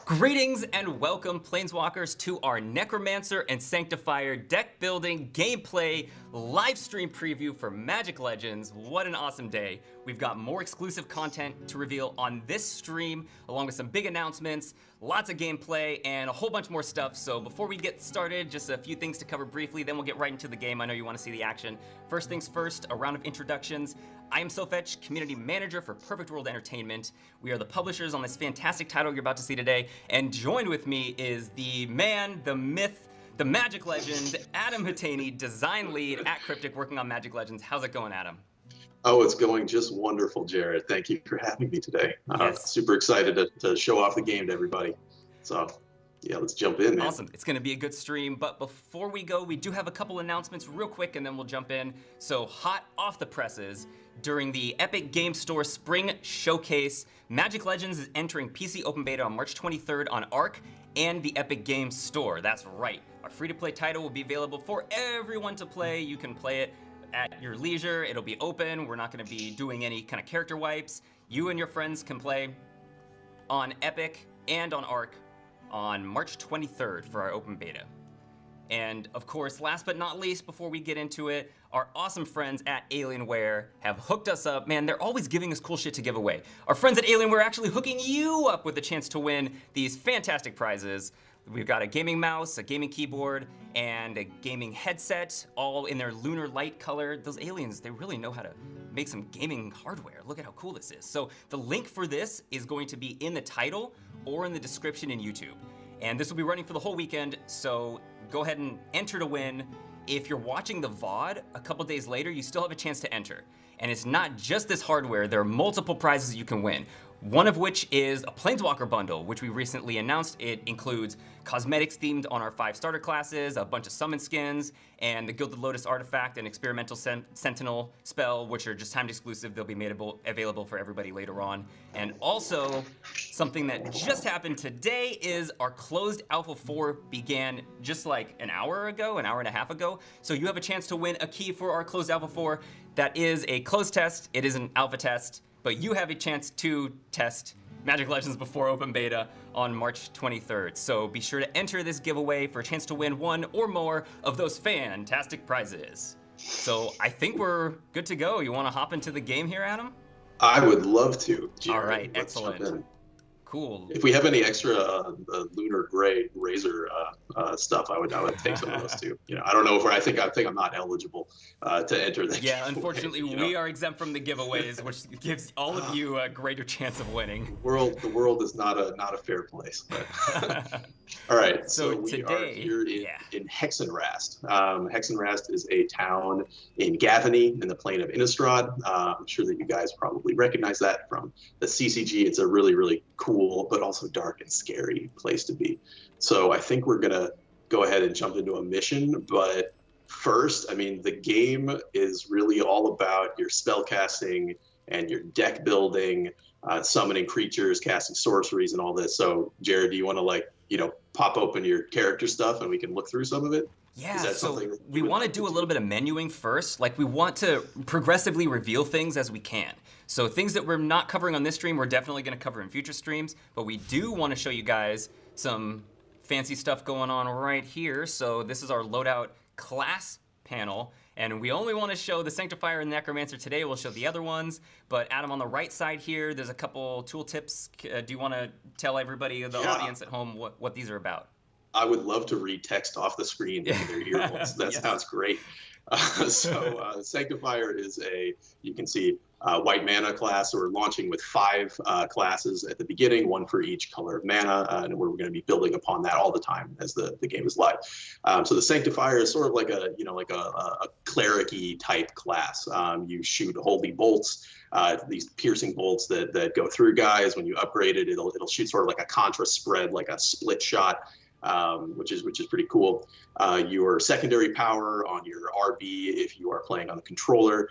Greetings and welcome, Planeswalkers, to our Necromancer and Sanctifier deck building gameplay live stream preview for Magic Legends. What an awesome day. We've got more exclusive content to reveal on this stream, along with some big announcements, lots of gameplay, and a whole bunch more stuff. So before we get started, just a few things to cover briefly, then we'll get right into the game. I know you want to see the action. First things first, a round of introductions. I am SoFech, Community Manager for Perfect World Entertainment. We are the publishers on this fantastic title you're about to see today, and joined with me is the man, the myth, the Magic Legend, Adam Hetenyi, Design Lead at Cryptic, working on Magic Legends. How's it going, Adam? Oh, it's going just wonderful, Jared. Thank you for having me today. Yes. Super excited to show off the game to everybody. So, yeah, let's jump in, man. Awesome. It's going to be a good stream, but before we go, we do have a couple announcements real quick, and then we'll jump in. So, hot off the presses, during the Epic Game Store Spring Showcase, Magic Legends is entering PC Open Beta on March 23rd on Arc and the Epic Games Store. That's right. Our free-to-play title will be available for everyone to play. You can play it at your leisure. It'll be open. We're not going to be doing any kind of character wipes. You and your friends can play on Epic and on Arc on March 23rd for our open beta. And of course, last but not least, before we get into it, our awesome friends at Alienware have hooked us up. Man, they're always giving us cool shit to give away. Our friends at Alienware are actually hooking you up with a chance to win these fantastic prizes. We've got a gaming mouse, a gaming keyboard, and a gaming headset, all in their lunar light color. Those aliens, they really know how to make some gaming hardware. Look at how cool this is. So the link for this is going to be in the title or in the description in YouTube. And this will be running for the whole weekend, so go ahead and enter to win. If you're watching the VOD a couple days later, you still have a chance to enter. And it's not just this hardware, there are multiple prizes you can win. One of which is a Planeswalker bundle, which we recently announced. It includes cosmetics themed on our 5 starter classes, a bunch of summon skins, and the Gilded Lotus artifact and experimental Sentinel spell, which are just timed exclusive. They'll be made available for everybody later on. And also, something that just happened today is our closed Alpha 4 began just like an hour ago, an hour and a half ago. So you have a chance to win a key for our closed Alpha 4. That is a closed test. It is an alpha test, but you have a chance to test Magic Legends before open beta on March 23rd. So be sure to enter this giveaway for a chance to win one or more of those fantastic prizes. So I think we're good to go. You want to hop into the game here, Adam? I would love to, Jared. All right, Let's excellent. jump in. Cool. If we have any extra lunar gray razor stuff, I would take some of those too. You know, I don't know if I think I'm not eligible to enter that. Yeah, unfortunately, we are exempt from the giveaways, which gives all of you a greater chance of winning. The world is not a fair place. But all right, so we are here in Hexenrast. Hexenrast is a town in Gavany in the plane of Innistrad. I'm sure that you guys probably recognize that from the CCG. It's a really cool but also dark and scary place to be. So I think we're gonna go ahead and jump into a mission, but first, I mean, the game is really all about your spell casting and your deck building, summoning creatures, casting sorceries, and all this. So Jared, do you want to pop open your character stuff and we can look through some of it? Yeah, so we want to do a little bit of menuing first. Like, we want to progressively reveal things as we can. So things that we're not covering on this stream, we're definitely going to cover in future streams. But we do want to show you guys some fancy stuff going on right here. So this is our loadout class panel. And we only want to show the Sanctifier and Necromancer today. We'll show the other ones. But Adam, on the right side here, there's a couple tool tips. Do you want to tell everybody, the audience at home, what these are about? I would love to read text off the screen into their earbuds. That sounds great. Sanctifier is you can see, white mana class. So we're launching with 5 classes at the beginning, 1 for each color of mana, and we're going to be building upon that all the time as the game is live. So the Sanctifier is sort of like a cleric-y type class. You shoot holy bolts, these piercing bolts that go through guys. When you upgrade it, it'll shoot sort of like a contra spread, like a split shot. Which is pretty cool. Your secondary power on your RB, if you are playing on the controller,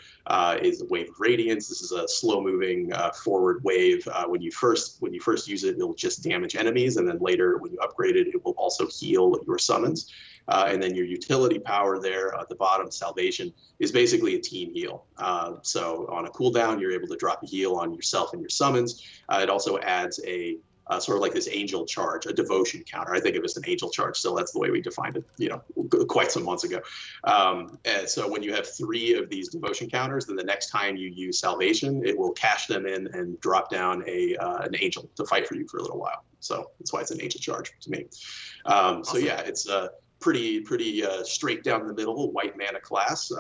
is a Wave of Radiance. This is a slow-moving forward wave. When you first use it, it'll just damage enemies, and then later, when you upgrade it, it will also heal your summons. And then your utility power there at the bottom, Salvation, is basically a team heal. So on a cooldown, you're able to drop a heal on yourself and your summons. It also adds a sort of like this angel charge, a devotion counter. I think of it as an angel charge. Still, that's the way we defined it, quite some months ago. And so when you have 3 of these devotion counters, then the next time you use salvation, it will cash them in and drop down an angel to fight for you for a little while. So that's why it's an angel charge to me. Awesome. So yeah, it's pretty straight down the middle white mana class.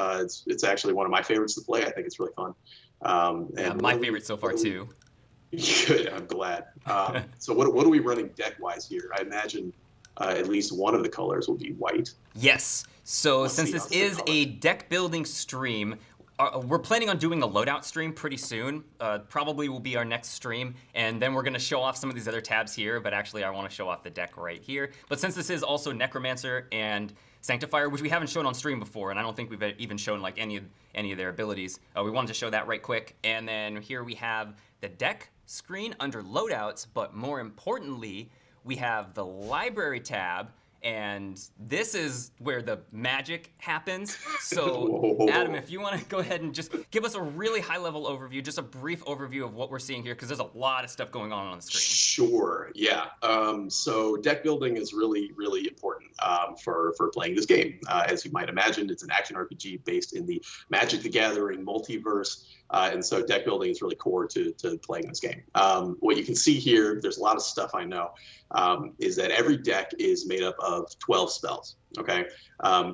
It's actually one of my favorites to play. I think it's really fun. And my favorite so far too. Good, I'm glad. So what are we running deck-wise here? I imagine at least one of the colors will be white. Yes. So since this is a deck building stream, we're planning on doing a loadout stream pretty soon. Probably will be our next stream, and then we're going to show off some of these other tabs here, but actually I want to show off the deck right here. But since this is also Necromancer and Sanctifier, which we haven't shown on stream before, and I don't think we've even shown like any of their abilities, we wanted to show that right quick. And then here we have the deck screen under loadouts, but more importantly, we have the library tab, and this is where the magic happens. So Adam, if you want to go ahead and just give us a really high-level overview, just a brief overview of what we're seeing here, because there's a lot of stuff going on the screen. Sure, yeah. So deck building is really, really important for playing this game. As you might imagine, it's an action RPG based in the Magic the Gathering multiverse. And so deck building is really core to playing this game. What you can see here, there's a lot of stuff I know, is that every deck is made up of 12 spells, okay?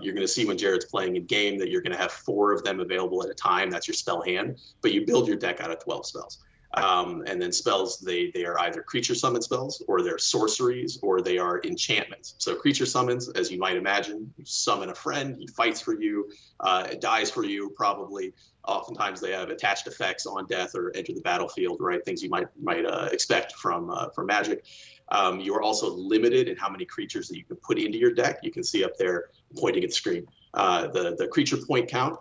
You're gonna see when Jared's playing in game that you're gonna have 4 of them available at a time. That's your spell hand, but you build your deck out of 12 spells. And then spells, they are either creature summon spells, or they're sorceries, or they are enchantments. So creature summons, as you might imagine, you summon a friend, he fights for you, dies for you probably. Oftentimes they have attached effects on death or enter the battlefield, right? Things you might expect from Magic. You are also limited in how many creatures that you can put into your deck. You can see up there pointing at the screen the creature point count.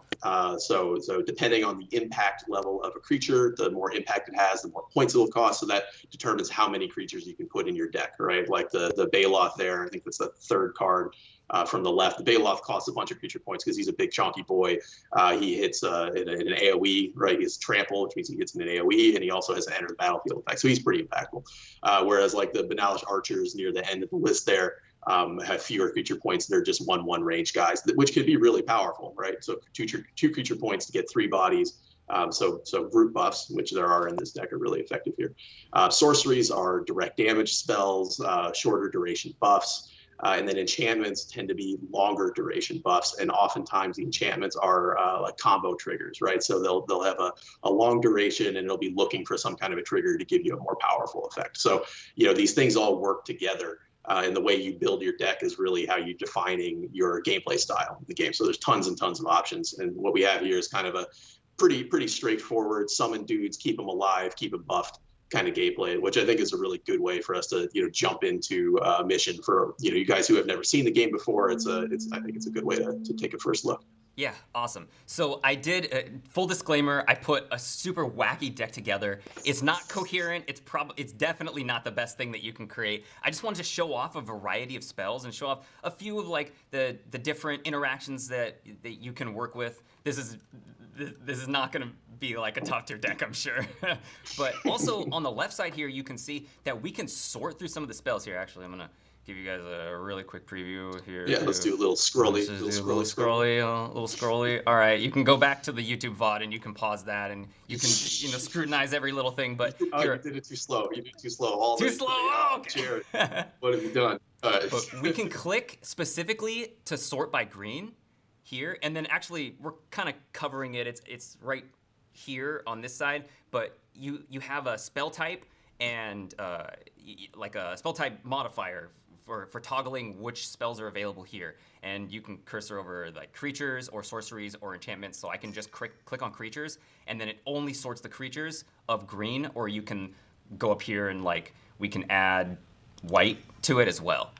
So depending on the impact level of a creature, the more impact it has, the more points it will cost. So that determines how many creatures you can put in your deck, right? Like the Baloth there, I think that's the 3rd card from the left. The Baloth costs a bunch of creature points because he's a big chunky boy. He hits in an AoE, right? He has trample, which means he hits in an AoE, and he also has an enter the battlefield effect. So he's pretty impactful. Whereas like the Banalish archers near the end of the list there, have fewer creature points. They're just 1/1 range guys, which can be really powerful, right? So two creature points to get 3 bodies. So group buffs, which there are in this deck, are really effective here. Sorceries are direct damage spells, shorter duration buffs. And then enchantments tend to be longer duration buffs, and oftentimes the enchantments are like combo triggers, right? So they'll have a long duration, and it'll be looking for some kind of a trigger to give you a more powerful effect. So these things all work together. And the way you build your deck is really how you're defining your gameplay style in the game. So there's tons and tons of options. And what we have here is kind of a pretty straightforward summon dudes, keep them alive, keep them buffed kind of gameplay, which I think is a really good way for us to jump into a mission for you guys who have never seen the game before. I think it's a good way to take a first look. Yeah, awesome. So I did, full disclaimer, I put a super wacky deck together. It's not coherent. It's definitely not the best thing that you can create. I just wanted to show off a variety of spells and show off a few of like the different interactions that you can work with. This is not going to be like a top tier deck, I'm sure. But also on the left side here, you can see that we can sort through some of the spells here. Actually, I'm going to give you guys a really quick preview here. Yeah, let's do a little scrolly. A little scrolly. All right, you can go back to the YouTube VOD and you can pause that and you can scrutinize every little thing. But you did it too slow. You did it too slow. Too slow. Oh, okay. Jared, what have you done? But we can click specifically to sort by green here, and then actually we're kind of covering it. It's right here on this side, but you have a spell type and like a spell type modifier for toggling which spells are available here, and you can cursor over like creatures or sorceries or enchantments. So I can just click on creatures, and then it only sorts the creatures of green, or you can go up here and like we can add white to it as well.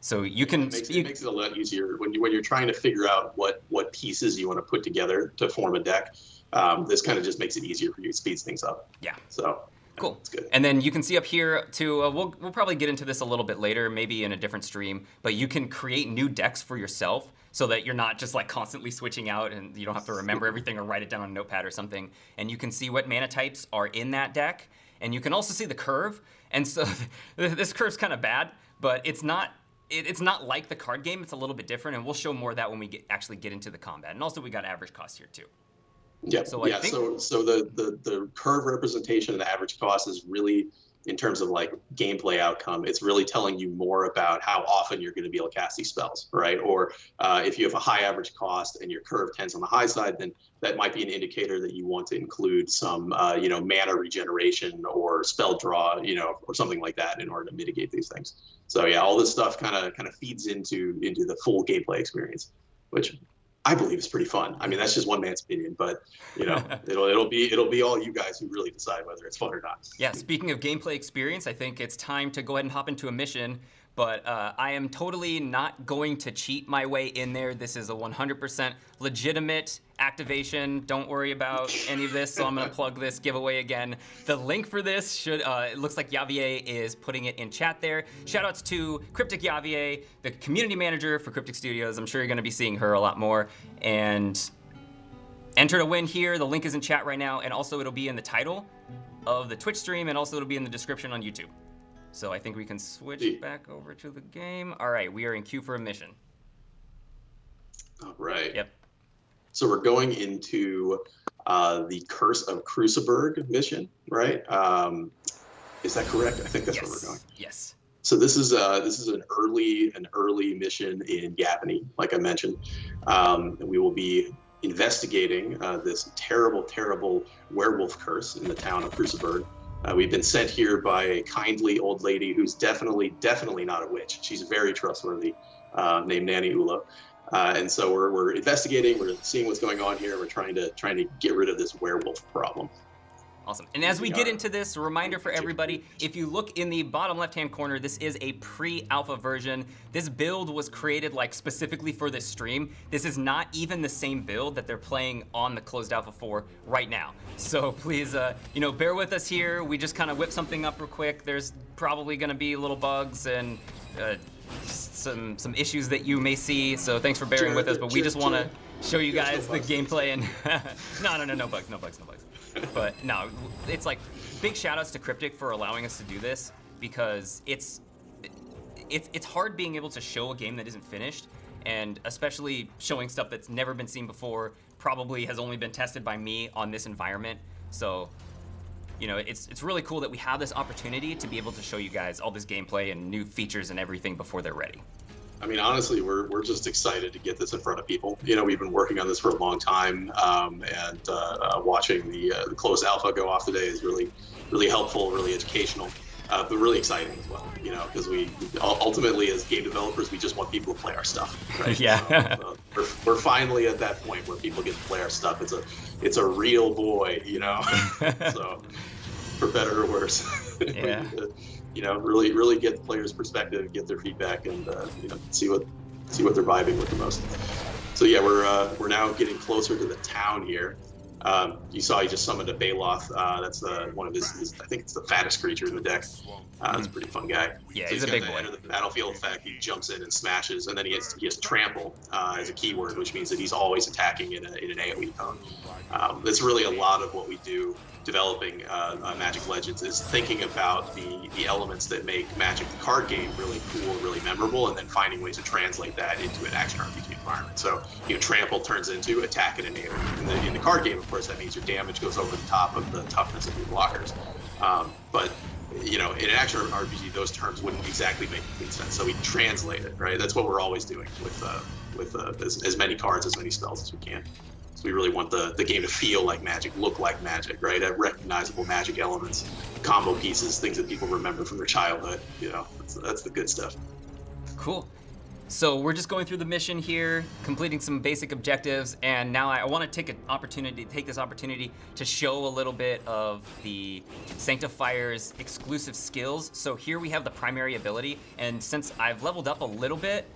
So you can it makes it a lot easier when you're trying to figure out what pieces you want to put together to form a deck. This kind of just makes it easier for you, speeds things up. Yeah. So. Cool. That's good. And then you can see up here too, we'll probably get into this a little bit later, maybe in a different stream, but you can create new decks for yourself so that you're not just like constantly switching out and you don't have to remember everything or write it down on a notepad or something. And you can see what mana types are in that deck. and you can also see the curve. And so this curve's kind of bad, but it's not like the card game. It's a little bit different, and we'll show more of that when we actually get into the combat. And also we got average cost here too. Yeah, so the curve representation and the average cost is really, in terms of like gameplay outcome, it's really telling you more about how often you're going to be able to cast these spells, right? Or if you have a high average cost and your curve tends on the high side, then that might be an indicator that you want to include some, mana regeneration or spell draw, or something like that in order to mitigate these things. So yeah, all this stuff kind of feeds into the full gameplay experience, which I believe is pretty fun. I mean, that's just one man's opinion, but it'll be all you guys who really decide whether it's fun or not. Yeah, speaking of gameplay experience, I think it's time to go ahead and hop into a mission, but I am totally not going to cheat my way in there. This is a 100% legitimate activation. Don't worry about any of this, so I'm gonna plug this giveaway again. The link for this should, it looks like Javier is putting it in chat there. Shoutouts to Cryptic Javier, the community manager for Cryptic Studios. I'm sure you're gonna be seeing her a lot more. And enter to win here. The link is in chat right now, and also it'll be in the title of the Twitch stream, and also it'll be in the description on YouTube. So I think we can switch back over to the game. All right, we are in queue for a mission. All right. Yep. So we're going into the Curse of Crussebourg mission, right? Is that correct? I think that's where we're going. Yes. So this is an early mission in Gavany, like I mentioned. And we will be investigating this terrible werewolf curse in the town of Crussebourg. We've been sent here by a kindly old lady who's definitely not a witch. She's very trustworthy, named Nanny Ula. And so we're investigating, we're seeing what's going on here, we're trying to get rid of this werewolf problem. Awesome. And as we get into this, a reminder for everybody, if you look in the bottom left-hand corner, this is a pre-alpha version. This build was created like specifically for this stream. This is not even the same build that they're playing on the closed alpha for right now. So please, bear with us here. We just kind of whip something up real quick. There's probably gonna be little bugs and some issues that you may see. So thanks for bearing with us, but we just want to show you guys the gameplay and no bugs. But no, it's like big shout outs to Cryptic for allowing us to do this, because it's hard being able to show a game that isn't finished, and especially showing stuff that's never been seen before, probably has only been tested by me on this environment. So, it's really cool that we have this opportunity to be able to show you guys all this gameplay and new features and everything before they're ready. I mean, honestly, we're just excited to get this in front of people. We've been working on this for a long time, and watching the closed alpha go off today is really helpful, really educational, but really exciting as well. Because we ultimately, as game developers, we just want people to play our stuff, right? Yeah. We're finally at that point where people get to play our stuff. It's a real void, So, for better or worse. Yeah. Really get the players' perspective, get their feedback, and see what they're vibing with the most. So yeah, we're now getting closer to the town here. You saw he just summoned a Baloth. That's one of his. I think it's the fattest creature in the deck. It's a pretty fun guy. Yeah, so he's a big boy. Enter the battlefield effect. He jumps in and smashes, and then he has trample as a keyword, which means that he's always attacking in an AoE cone. That's really a lot of what we do developing Magic Legends, is thinking about the elements that make Magic the card game really cool, really memorable, and then finding ways to translate that into an action RPG environment. So, trample turns into attack in an AoE. In the card game, of course, that means your damage goes over the top of the toughness of your blockers. But in an action RPG, those terms wouldn't exactly make complete sense. So we translate it, right? That's what we're always doing with as many cards, as many spells as we can. So we really want the game to feel like Magic, look like Magic, right? Have recognizable Magic elements, combo pieces, things that people remember from their childhood. That's the good stuff. Cool. So we're just going through the mission here, completing some basic objectives, and now I want to take this opportunity to show a little bit of the Sanctifier's exclusive skills. So here we have the primary ability, and since I've leveled up a little bit,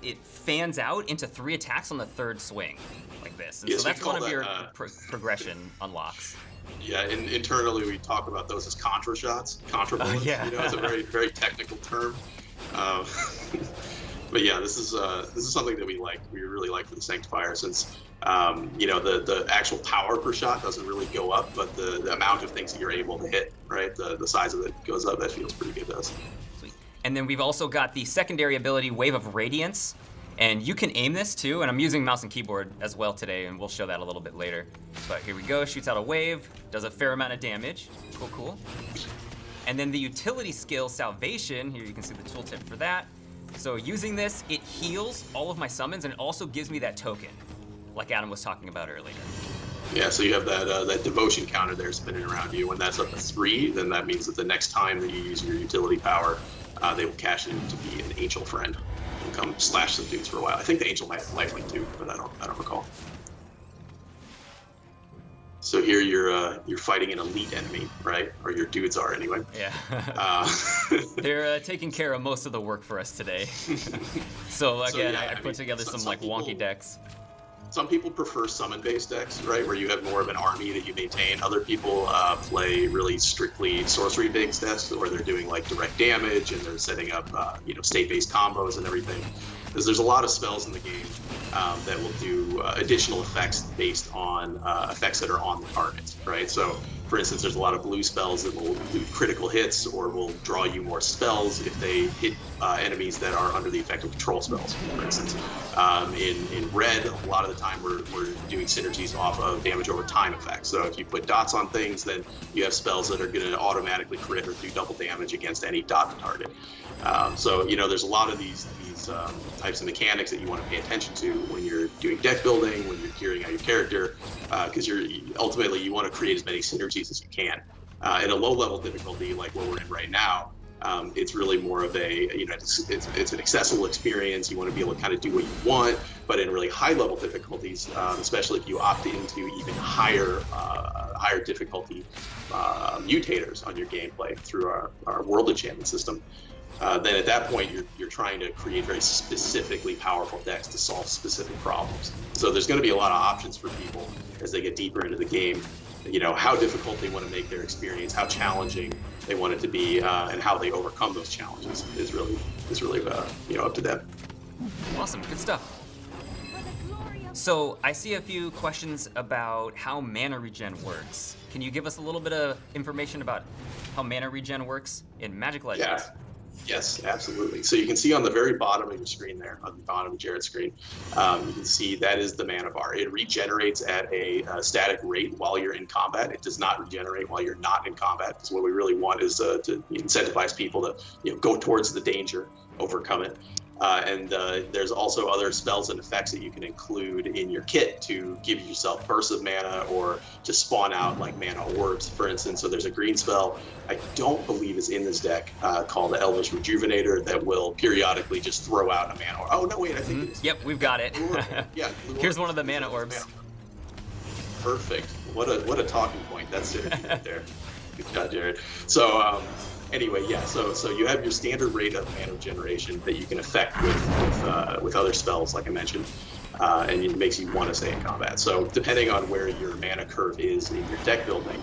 it fans out into 3 attacks on the 3rd swing, like this. And so that's one of your progression unlocks. Yeah, internally we talk about those as contra shots. Contra bullets, it's a very, very technical term. But yeah, this is something that we really like for the Sanctifier, since You know, the actual power per shot doesn't really go up, but the amount of things that you're able to hit, right? The size of it goes up. That feels pretty good to us. Sweet. And then we've also got the secondary ability, Wave of Radiance. And you can aim this too, and I'm using mouse and keyboard as well today, and we'll show that a little bit later. But here we go, shoots out a wave, does a fair amount of damage. Cool, cool. And then the utility skill, Salvation, here you can see the tooltip for that. So using this, it heals all of my summons, and it also gives me that token, like Adam was talking about earlier. Yeah, so you have that devotion counter there spinning around you. When that's up to 3, then that means that the next time that you use your utility power, they will cash in to be an angel friend. Come slash some dudes for a while. I think the angel might have lifelink too, but I don't recall. So here you're fighting an elite enemy, right? Or your dudes are anyway. Yeah. They're taking care of most of the work for us today. So again, I put together some like wonky decks. Some people prefer summon-based decks, right, where you have more of an army that you maintain. Other people play really strictly sorcery-based decks, where they're doing like direct damage and they're setting up, you know, state-based combos and everything. Because there's a lot of spells in the game that will do additional effects based on effects that are on the target, right? So, for instance, there's a lot of blue spells that will do critical hits or will draw you more spells if they hit enemies that are under the effect of control spells, for instance. In red, a lot of the time we're doing synergies off of damage over time effects. So if you put dots on things, then you have spells that are going to automatically crit or do double damage against any dot target. So, you know, there's a lot of these types of mechanics that you want to pay attention to when you're doing deck building, when you're gearing out your character, because ultimately you want to create as many synergies as you can. At a low level difficulty like what we're in right now, it's really more of a, you know, it's an accessible experience. You want to be able to kind of do what you want, but in really high level difficulties, especially if you opt into even higher difficulty mutators on your gameplay through our world enchantment system, then at that point you're trying to create very specifically powerful decks to solve specific problems. So there's going to be a lot of options for people as they get deeper into the game. You know, how difficult they want to make their experience, how challenging they want it to be, and how they overcome those challenges is really you know, up to them. Awesome, good stuff. So I see a few questions about how mana regen works. Can you give us a little bit of information about how mana regen works in Magic Legends? Yeah. Yes, absolutely. So you can see on the very bottom of your screen there, on the bottom of Jared's screen, you can see that is the mana bar. It regenerates at a static rate while you're in combat. It does not regenerate while you're not in combat. Because what we really want is to incentivize people to, you know, go towards the danger, overcome it. And there's also other spells and effects that you can include in your kit to give yourself bursts of mana or just spawn out like mana orbs, for instance. So there's a green spell I don't believe is in this deck called the Elvish Rejuvenator that will periodically just throw out a mana orb. Oh, no, wait, I think it is. Yep, we've got it. Yeah, here's one of the mana orbs. Perfect. What a talking point. That's it right there. Good job, Jared. So, anyway, yeah, so you have your standard rate of mana generation that you can affect with other spells, like I mentioned, and it makes you want to stay in combat. So depending on where your mana curve is in your deck building,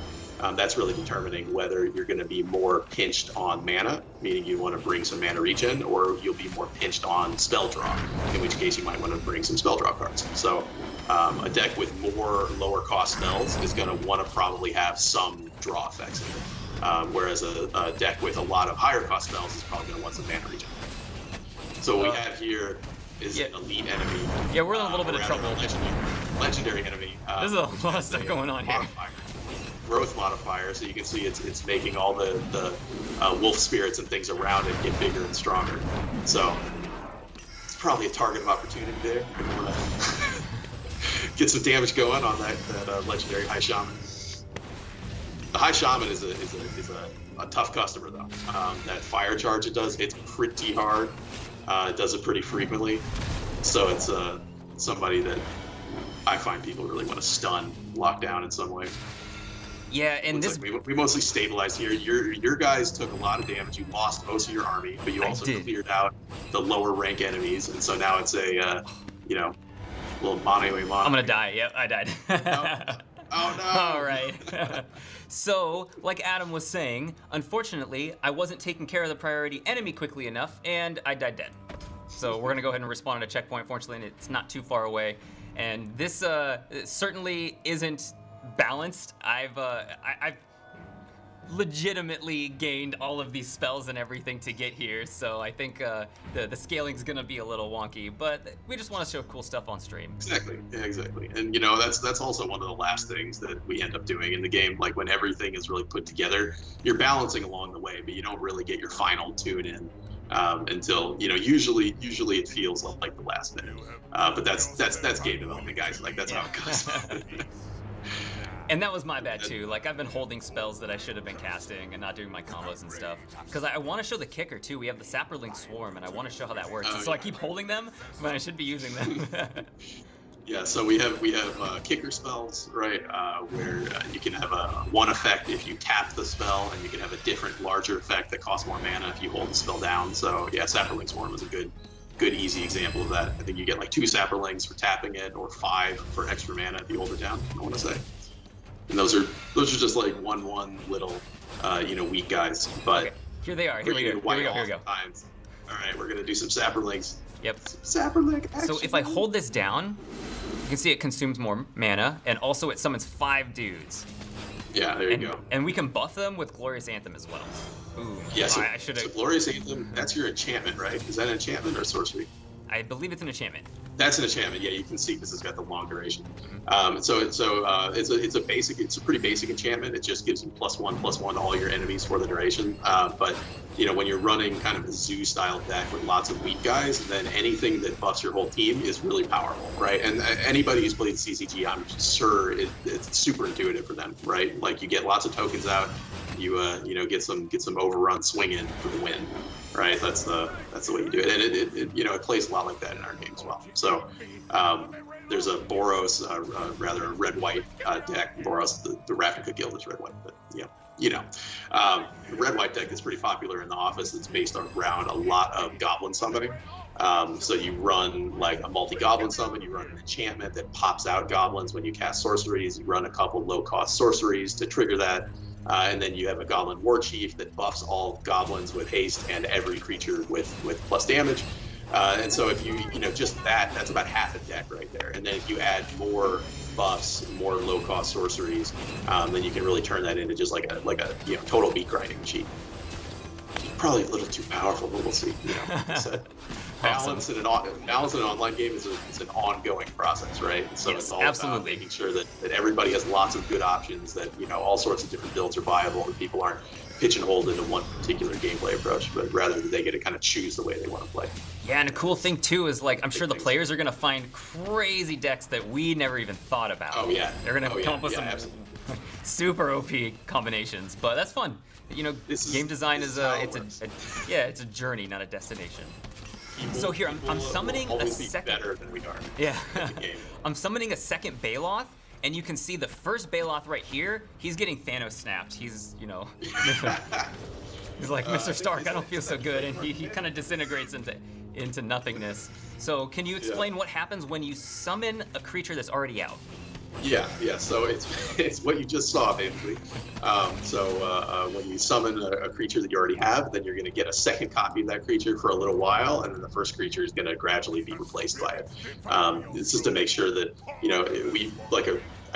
that's really determining whether you're going to be more pinched on mana, meaning you want to bring some mana regen, or you'll be more pinched on spell draw, in which case you might want to bring some spell draw cards. So a deck with more lower cost spells is going to want to probably have some draw effects in it. Whereas a deck with a lot of higher cost spells is probably going to want some mana regen. So what we have here is an elite enemy. Yeah, we're in a little bit of trouble. Legendary enemy. There's a lot of stuff going on here. Growth modifier, so you can see it's making all the wolf spirits and things around it get bigger and stronger. So it's probably a target of opportunity there. If you want to get some damage going on that legendary High Shaman. The High Shaman is a tough customer, though. That fire charge it does hits pretty hard. It does it pretty frequently. So it's somebody that I find people really want to stun, lock down in some way. Yeah, and this like we mostly stabilized here. Your guys took a lot of damage. You lost most of your army, but you also cleared out the lower rank enemies, and so now it's a you know, little mane. I'm gonna die. Yep, I died. No. Oh no! All right. So, like Adam was saying, unfortunately, I wasn't taking care of the priority enemy quickly enough, and I died dead. So we're gonna go ahead and respawn at a checkpoint. Fortunately, it's not too far away. and this certainly isn't balanced. I've legitimately gained all of these spells and everything to get here, so I think the scaling's gonna be a little wonky, but we just want to show cool stuff on stream. Exactly, yeah, exactly. And you know, that's also one of the last things that we end up doing in the game. Like when everything is really put together, you're balancing along the way, but you don't really get your final tune in until, you know, usually it feels like the last minute. But that's game development, guys. Like that's how it goes. And that was my bad too. Like I've been holding spells that I should have been casting and not doing my combos and stuff. Because I want to show the kicker too. We have the Sapperling Swarm, and I want to show how that works. So I keep holding them when I should be using them. Yeah, so we have kicker spells, right? Where you can have one effect if you tap the spell, and you can have a different, larger effect that costs more mana if you hold the spell down. So yeah, Sapperling Swarm is a good, easy example of that. I think you get like 2 Sapperlings for tapping it, or 5 for extra mana if you hold it down. I want to say. And those are just like 1/1 little, you know, weak guys. But okay. Here they are. Here we go. Times. All right, we're gonna do some Sapperlings. Yep. Sapperling action. So if I hold this down, you can see it consumes more mana, and also it summons 5 dudes. Yeah, there you go. And we can buff them with Glorious Anthem as well. Ooh. Yeah. So, I should have. So Glorious Anthem, that's your enchantment, right? Is that an enchantment or sorcery? I believe it's an enchantment. That's an enchantment. Yeah, you can see because it's got the long duration. It's a pretty basic enchantment. It just gives you +1/+1 to all your enemies for the duration. But you know, when you're running kind of a zoo style deck with lots of weak guys, then anything that buffs your whole team is really powerful, right? And anybody who's played CCG, I'm sure it's super intuitive for them, right? Like you get lots of tokens out, you know, get some overrun swinging for the win. Right, that's the way you do it, and it you know, it plays a lot like that in our game as well. So there's a Boros, rather a red-white deck. Boros, the Ravnica Guild is red-white, but yeah, you know, the red-white deck is pretty popular in the office. It's based around a lot of goblin summoning. So you run like a multi-goblin summon. You run an enchantment that pops out goblins when you cast sorceries. You run a couple low-cost sorceries to trigger that. And then you have a Goblin War Chief that buffs all goblins with haste and every creature with plus damage. And so if you know, just that's about half a deck right there. And then if you add more buffs, more low-cost sorceries, then you can really turn that into just like a you know, total beat grinding machine. Probably a little too powerful, but we'll see. You know, like I said. Balance in an online game is an ongoing process, right? So yes, it's all absolutely. about making sure that everybody has lots of good options, that, you know, all sorts of different builds are viable, and people aren't pigeonholed into one particular gameplay approach, but rather that they get to kind of choose the way they want to play. Yeah, and a cool thing too is, like, I'm sure the players are gonna find crazy decks that we never even thought about. Oh yeah. They're gonna come up with some absolutely. super OP combinations, but that's fun. You know, game design is it's a journey, not a destination. So here, I'm summoning a second. Better than we are. Yeah, I'm summoning a second Baloth, and you can see the first Baloth right here. He's getting Thanos snapped. He's, you know, he's like, Mr. Stark, I don't feel so good, and he kind of disintegrates into nothingness. So can you explain what happens when you summon a creature that's already out? Yeah. So it's what you just saw, basically. When you summon a creature that you already have, then you're going to get a second copy of that creature for a little while, and then the first creature is going to gradually be replaced by it. It's just to make sure that, you know,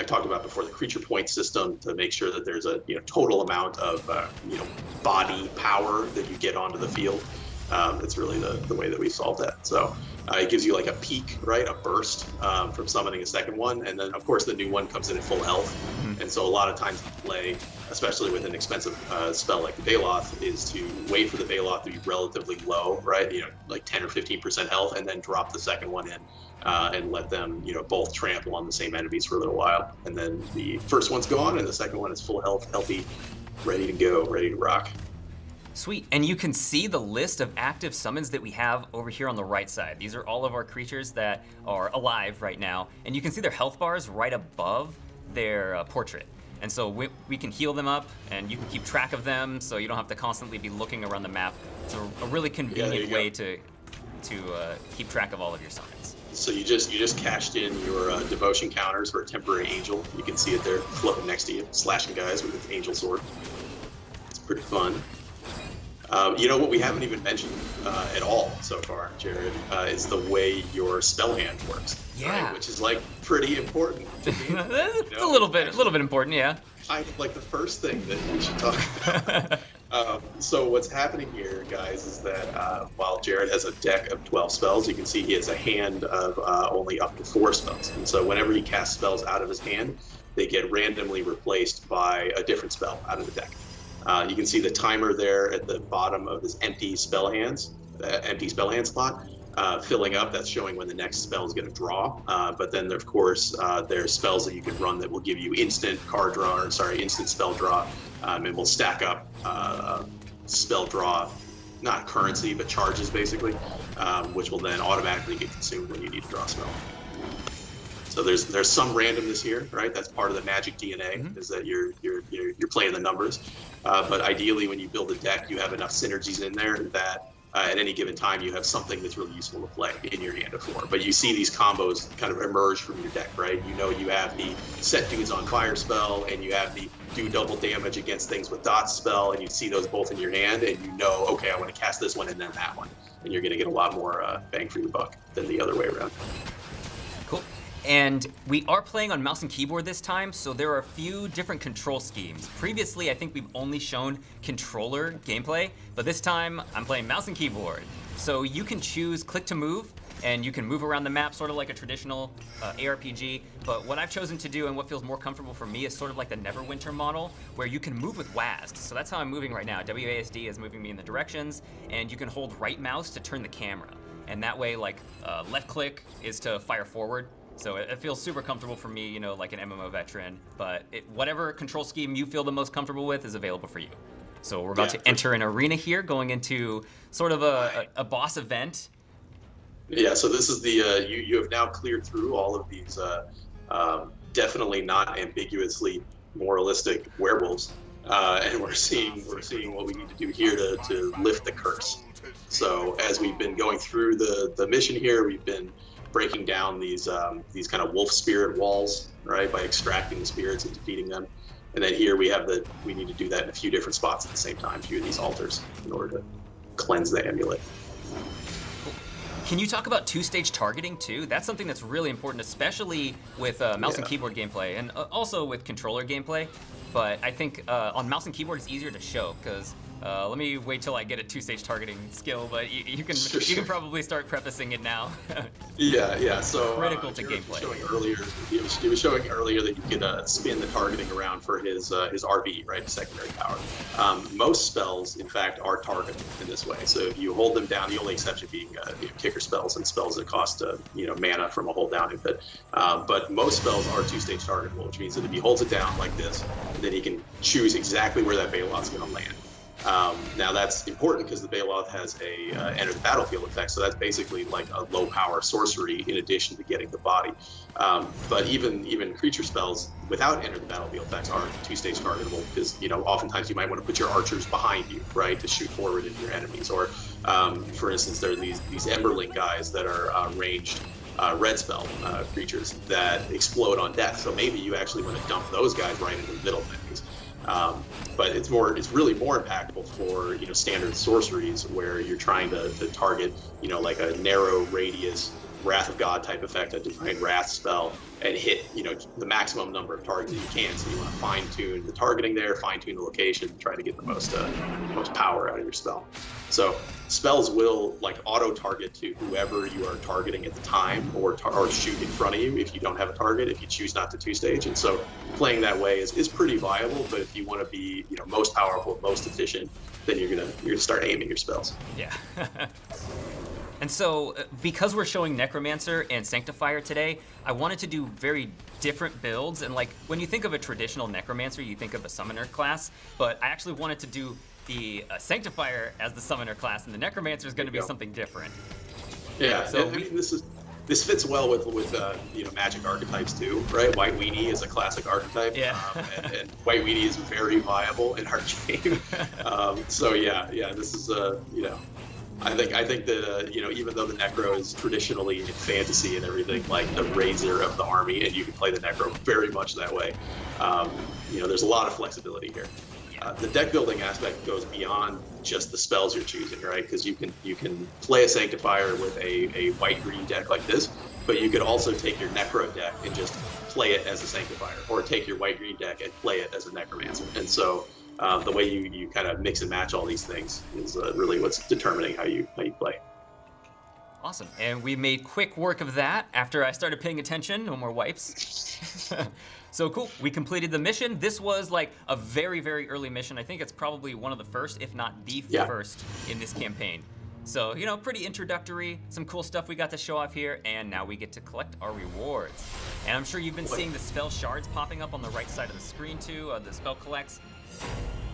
I talked about before, the creature point system, to make sure that there's a, you know, total amount of you know, body power that you get onto the field. It's really the way that we solve that. So it gives you like a peak, right? A burst from summoning a second one. And then, of course, the new one comes in at full health. Mm-hmm. And so a lot of times the play, especially with an expensive spell like the Baloth, is to wait for the Baloth to be relatively low, right? You know, like 10 or 15% health, and then drop the second one in and let them, you know, both trample on the same enemies for a little while. And then the first one's gone, and the second one is full health, healthy, ready to go, ready to rock. Sweet, and you can see the list of active summons that we have over here on the right side. These are all of our creatures that are alive right now, and you can see their health bars right above their portrait. And so we can heal them up, and you can keep track of them, so you don't have to constantly be looking around the map. It's a really convenient way to keep track of all of your summons. So you just cashed in your devotion counters for a temporary angel. You can see it there floating next to you, slashing guys with its angel sword. It's pretty fun. You know what we haven't even mentioned at all so far, Jared, is the way your spell hand works. Yeah. Right? Which is like pretty important to me. It's a little bit important, yeah. Kind of like the first thing that we should talk about. So what's happening here, guys, is that while Jared has a deck of 12 spells, you can see he has a hand of only up to 4 spells. And so whenever he casts spells out of his hand, they get randomly replaced by a different spell out of the deck. You can see the timer there at the bottom of this empty spell hand slot. Filling up, that's showing when the next spell is going to draw. But then, of course, there's spells that you can run that will give you instant spell draw, and will stack up spell draw, not currency, but charges, basically, which will then automatically get consumed when you need to draw a spell. So there's some randomness here, right? That's part of the Magic DNA, is that you're playing the numbers. But ideally, when you build a deck, you have enough synergies in there that at any given time, you have something that's really useful to play in your hand of 4. But you see these combos kind of emerge from your deck, right? You know you have the set dudes on fire spell, and you have the do double damage against things with dots spell, and you see those both in your hand, and you know, okay, I want to cast this one and then that one. And you're going to get a lot more bang for your buck than the other way around. Cool. And we are playing on mouse and keyboard this time, so there are a few different control schemes. Previously, I think we've only shown controller gameplay, but this time I'm playing mouse and keyboard. So you can choose click to move, and you can move around the map sort of like a traditional ARPG, but what I've chosen to do and what feels more comfortable for me is sort of like the Neverwinter model, where you can move with WASD. So that's how I'm moving right now. WASD is moving me in the directions, and you can hold right mouse to turn the camera. And that way, like left click is to fire forward. So it feels super comfortable for me, you know, like an MMO veteran, but whatever control scheme you feel the most comfortable with is available for you. So we're about to enter an arena here, going into sort of a boss event. Yeah, so this is the, you have now cleared through all of these definitely not ambiguously moralistic werewolves, and we're seeing what we need to do here to lift the curse. So as we've been going through the mission here, we've been breaking down these kind of wolf spirit walls, right, by extracting the spirits and defeating them. And then here we need to do that in a few different spots at the same time, a few of these altars, in order to cleanse the amulet. Can you talk about 2-stage targeting too? That's something that's really important, especially with mouse and keyboard gameplay, and also with controller gameplay. But I think on mouse and keyboard it's easier to show, because let me wait till I get a 2-stage targeting skill, but you can probably start prefacing it now. yeah. So critical to gameplay. He was showing earlier that you could spin the targeting around for his RV, right, his secondary power. Most spells, in fact, are targeted in this way. So if you hold them down, the only exception being kicker spells and spells that cost mana from a hold down input. But most spells are 2-stage targetable, which means that if he holds it down like this, then he can choose exactly where that Baloth's going to land. Now that's important because the Baloth has a enter the battlefield effect, so that's basically like a low power sorcery in addition to getting the body. But even creature spells without enter the battlefield effects are 2-stage targetable, because oftentimes you might want to put your archers behind you, right, to shoot forward into your enemies. Or for instance, there are these Emberling guys that are ranged red spell creatures that explode on death. So maybe you actually want to dump those guys right into the middle of enemies. But it's really more impactful for standard sorceries where you're trying to target like a narrow radius Wrath of God type effect, a Divine Wrath spell, and hit the maximum number of targets that you can. So you want to fine tune the targeting there, fine tune the location, try to get the most power out of your spell. So spells will auto target to whoever you are targeting at the time, or shoot in front of you if you don't have a target, if you choose not to 2-stage. And so playing that way is pretty viable. But if you want to be most powerful, most efficient, then you're gonna start aiming your spells. Yeah. And so, because we're showing Necromancer and Sanctifier today, I wanted to do very different builds. And when you think of a traditional Necromancer, you think of a summoner class, but I actually wanted to do the Sanctifier as the summoner class, and the Necromancer is going to be something different. Yeah, so this fits well with Magic archetypes too, right? White Weenie is a classic archetype, and White Weenie is very viable in our game. So this is I think that even though the Necro is traditionally in fantasy and everything, like the Razor of the army, and you can play the Necro very much that way, there's a lot of flexibility here. The deck building aspect goes beyond just the spells you're choosing, right? Because you can play a Sanctifier with a white-green deck like this, but you could also take your Necro deck and just play it as a Sanctifier, or take your white-green deck and play it as a Necromancer. And so the way you kind of mix and match all these things is really what's determining how you play. Awesome, and we made quick work of that after I started paying attention. No more wipes. So cool, we completed the mission. This was like a very, very early mission. I think it's probably one of the first, if not the first, in this campaign. So, you know, pretty introductory, some cool stuff we got to show off here, and now we get to collect our rewards. And I'm sure you've been seeing the spell shards popping up on the right side of the screen too, the spell collects.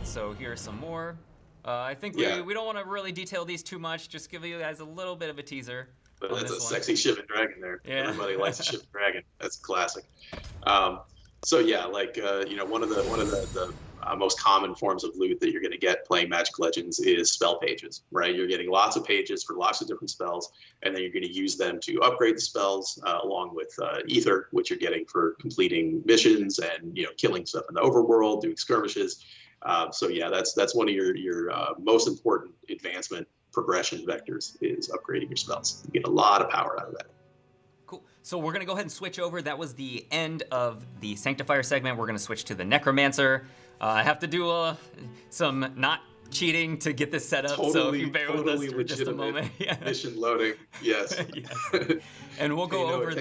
So here are some more. I think we don't want to really detail these too much, just give you guys a little bit of a teaser. But that's a sexy Shivan Dragon there. Yeah. Everybody likes a Shivan Dragon. That's classic. So yeah, like you know, one of the most common forms of loot that you're going to get playing Magic Legends is spell pages, right? You're getting lots of pages for lots of different spells, and then you're going to use them to upgrade the spells along with Ether, which you're getting for completing missions and, you know, killing stuff in the overworld, doing skirmishes. So yeah, that's one of your most important advancement progression vectors is upgrading your spells. You get a lot of power out of that. Cool. So we're gonna go ahead and switch over. That was the end of the Sanctifier segment. We're gonna switch to the Necromancer. I have to do some not cheating to get this set up, so if you bear with us for just a moment. Mission loading, yes. Yes. And we'll go over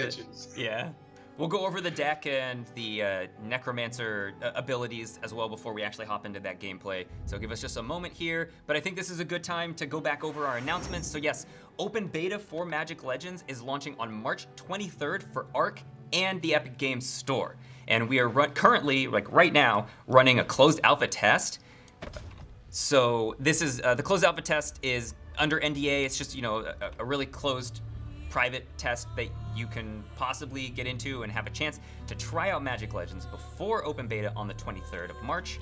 we'll go over the deck and the Necromancer abilities as well before we actually hop into that gameplay. So give us just a moment here, but I think this is a good time to go back over our announcements. So yes, open beta for Magic Legends is launching on March 23rd for Arc and the Epic Games Store. And we are currently, like right now, running a closed alpha test. So this is, the closed alpha test is under NDA. It's just, you know, a really closed private test that you can possibly get into and have a chance to try out Magic Legends before open beta on the 23rd of March.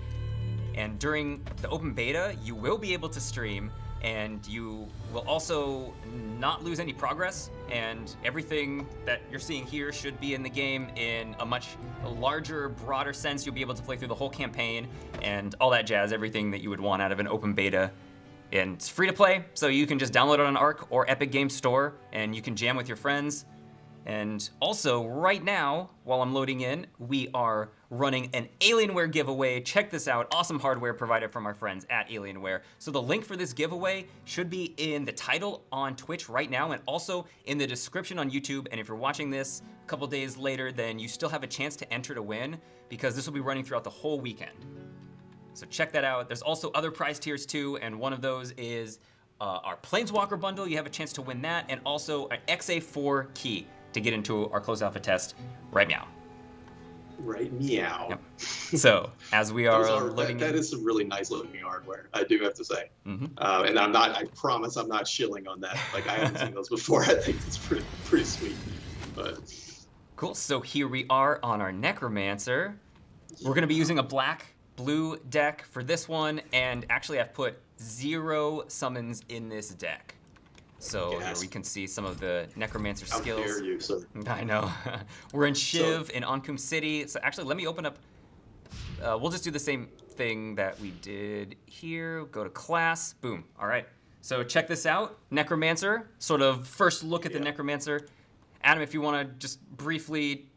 And during the open beta, you will be able to stream, and you will also not lose any progress, and everything that you're seeing here should be in the game in a much larger, broader sense. You'll be able to play through the whole campaign and all that jazz, everything that you would want out of an open beta. And it's free to play, so you can just download it on Arc or Epic Games Store, and you can jam with your friends. And also, right now, while I'm loading in, we are running an Alienware giveaway. Check this out, awesome hardware provided from our friends at Alienware. So the link for this giveaway should be in the title on Twitch right now, and also in the description on YouTube. And if you're watching this a couple days later, then you still have a chance to enter to win, because this will be running throughout the whole weekend. So check that out. There's also other prize tiers too, and one of those is our Planeswalker bundle. You have a chance to win that, and also an XA4 key to get into our closed alpha test right now. Right meow. Yep. So as we are living that is some really nice looking hardware, I do have to say. And I promise I'm not shilling on that. Like, I haven't seen those before. I think it's pretty sweet. But cool. So here we are on our Necromancer. We're gonna be using a blue deck for this one, and actually I've put 0 summons in this deck. So here we can see some of the Necromancer skills. How dare you, sir. I know. We're in Shiv in Ancum City. So actually, let me open up. We'll just do the same thing that we did here. Go to class. Boom. All right. So check this out. Necromancer. Sort of first look at the Necromancer. Adam, if you want to just briefly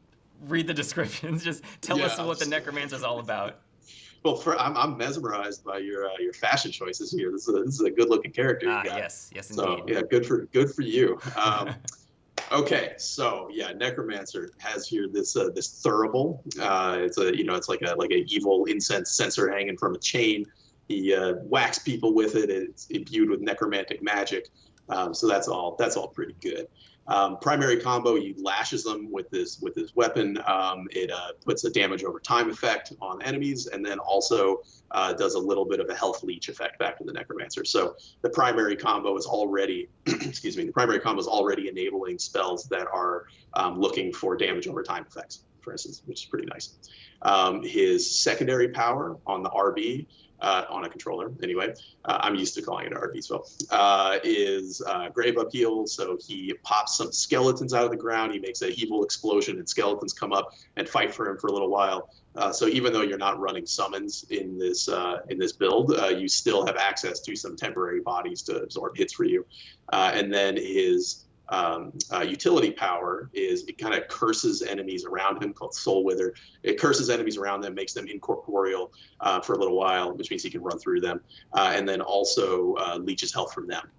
read the descriptions, just tell us what the Necromancer is all about. Well, I'm mesmerized by your fashion choices here. This is a good-looking character. Yes, indeed. So yeah, good for you. Okay, so yeah, Necromancer has here this thurible. It's like a evil incense censer hanging from a chain. He whacks people with it. It's imbued with necromantic magic. So that's all pretty good. Primary combo, he lashes them with his weapon. It puts a damage over time effect on enemies, and then also does a little bit of a health leech effect back to the Necromancer. So the primary combo is already, the primary combo is already enabling spells that are looking for damage over time effects, for instance, which is pretty nice. His secondary power on the RB, on a controller anyway, I'm used to calling it RB spell, is Grave Upheal. So he pops some skeletons out of the ground, he makes an evil explosion, and skeletons come up and fight for him for a little while. So even though you're not running summons in this build, you still have access to some temporary bodies to absorb hits for you. And then his utility power is it kind of curses enemies around him, called Soul Wither. It curses enemies around them, makes them incorporeal for a little while, which means he can run through them, and then also leeches health from them